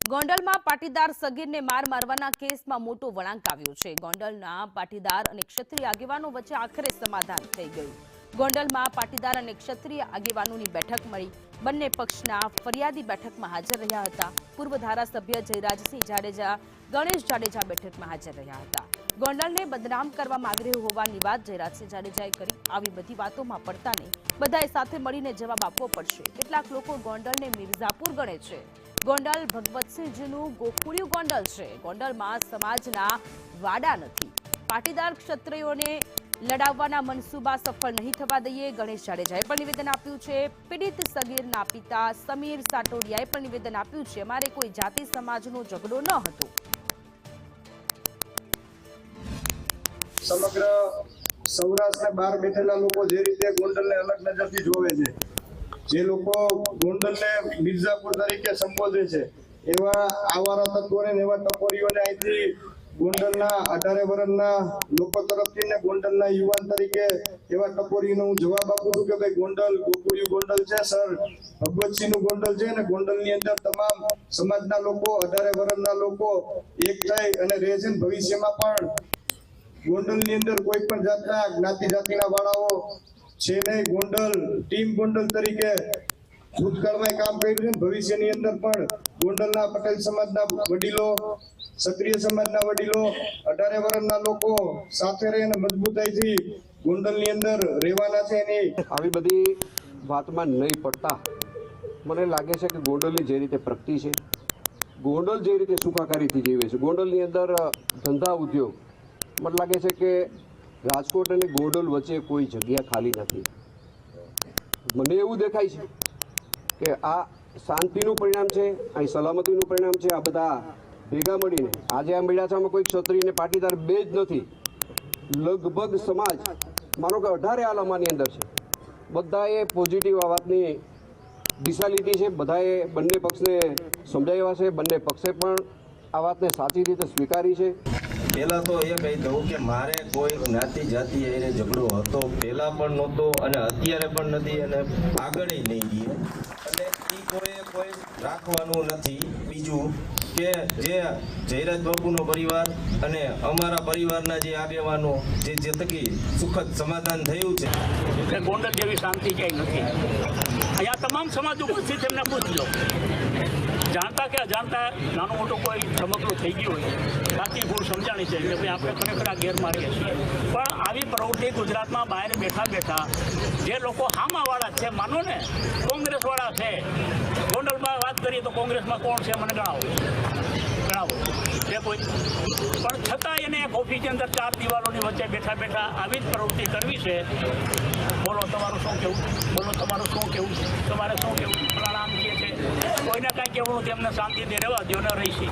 ગોંડલમાં પાટીદાર સગીરને માર મારવાના કેસમાં મોટો વળાંક આવ્યો છે। ગોંડલના પાટીદાર અને ક્ષત્રિય આગેવાનો વચ્ચે આખરે સમાધાન થઈ ગયું। ગોંડલમાં પાટીદાર અને ક્ષત્રિય આગેવાનોની બેઠક મળી। બંને પક્ષના ફરિયાદી બેઠકમાં હાજર રહ્યા હતા। પૂર્વ ધારાસભ્ય જયરાજસિંહ જાડેજા, ગણેશ જાડેજા બેઠકમાં હાજર રહ્યા હતા। ગોંડલને બદનામ કરવામાં આવી રહ્યું હોવાની વાત જયરાજસિંહ જાડેજાએ કરી। આવી બધી વાતોમાં પડતા નહીં, બધાએ સાથે મળીને જવાબ આપવો પડશે। કેટલાક લોકો ગોંડલને મિર્ઝાપુર ગણે છે। ગોંડલ ભગવતસિંહજીનું ગોકુળિયું ગોંડલ છે। ગોંડલમાં સમાજના વાડા નથી। પાટીદાર ક્ષત્રિયોને લડાવવાના મનસૂબા સફળ નહીં થવા દઈએ, ગણેશ જાડેજાએ પણ નિવેદન આપ્યું છે। પીડિત સગીરના પિતા સમીર સાટોડિયાએ પણ નિવેદન આપ્યું છે, અમારે કોઈ જાતિ સમાજનો ઝઘડો ન હતો। સમગ્ર સૌરાષ્ટ્ર બહાર બેઠેલા લોકો જે રીતે ગોંડલને અલગ નજરથી જોવે છે, જે લોકો ગોંડલને મિર્ઝાપુર તરીકે સંબોધે છે, એવા આવારા તત્વોને એવા ટપોરીઓને અહીંથી ગોંડલના 18 વર્ષના લોકો તરફથી ને ગોંડલના યુવાન તરીકે એવા ટપોરીનો હું જવાબ આપું છું કે ભાઈ ગોંડલ ગોકુળિયું ગોંડલ છે સર, ભગવતસિંહનું ગોંડલ છે, અને ગોંડલની અંદર તમામ સમાજના લોકો 18 વર્ષના લોકો એક થઈ અને રહે છે। ભવિષ્યમાં પણ ગોંડલની અંદર કોઈ પણ જાતના જ્ઞાતિ જાતિના વાળાઓ છે નહીં। ગોંડલ ટીમ ગોંડલ તરીકે ભૂતકાળમાં કામ કર્યું છે। ભવિષ્યની અંદર પણ ગોંડલના પટેલ સમાજના વડીલો, ક્ષત્રિય સમાજના વડીલો, 18 વર્ષના લોકો સાથે રહીને મજબૂતાઈથી ગોંડલની અંદર રહેવાના છે। એની આવી બધી વાતમાં નહીં પડતા મને લાગે છે કે ગોંડલની જે રીતે પ્રગતિ છે, ગોંડલ જે રીતે સુખાકારીથી જીવે છે, ગોંડલની અંદર ધંધા ઉદ્યોગ, મને લાગે છે કે રાજકોટ અને ગોંડલ વચ્ચે કોઈ જગ્યા ખાલી નથી। મને એવું દેખાય છે કે આ શાંતિનું પરિણામ છે, અહીં સલામતીનું પરિણામ છે। આ બધા ભેગા મળીને આજે આ મેળાછામાં કોઈ ક્ષત્રિય અને પાટીદાર બે જ નથી, લગભગ સમાજ માનો કે 18 આલામાની અંદર છે। બધાએ પોઝિટિવ આ વાતની દિશા લીધી છે, બધાએ બંને પક્ષને સમજાવ્યા છે, બંને પક્ષે પણ આ વાતને સાચી રીતે સ્વીકારી છે। પહેલાં તો એ કહી દઉં કે મારે કોઈ જ્ઞાતિ જાતિ એને ઝઘડો હતો, પહેલાં પણ નહોતો અને અત્યારે પણ નથી અને આગળ નહીં રહીએ, અને એ કોઈ રાખવાનું નથી। બીજું કે જે જયરાજ બાપુનો પરિવાર અને અમારા પરિવારના જે આગેવાનો જે થકી સુખદ સમાધાન થયું છે કે ગોંડલ જેવી શાંતિ ક્યાંય નથી। અહીંયા તમામ સમાજ ઉપસ્થિત એમને પૂછજો, જાણતા કે અજાણતા નાનું મોટું કોઈ ચમકલું થઈ ગયું હોય, બાકી ભૂલ સમજાણી છે કે ભાઈ આપણે ખરેખર આ ગેરમાર્ગે છીએ। પણ આવી પ્રવૃત્તિ ગુજરાતમાં બહાર બેઠા બેઠા જે લોકો હામાવાળા છે, માનો ને કોંગ્રેસવાળા છે, ગોંડલમાં વાત કરીએ તો કોંગ્રેસમાં કોણ છે મને ગણાવો જે કોઈ, પણ છતાં એને એક ઓફિસની અંદર 4 દિવાલોની વચ્ચે બેઠા બેઠા આવી જ પ્રવૃત્તિ કરવી છે। બોલો તમારું શું કહેવું, બોલો તમારું શું કહેવું, તમારે શું કહેવું, ફલાણા આમ કહે છે, કોઈને કાંઈ કહેવું તેમને શાંતિથી રહેવા દો ને રહીશી।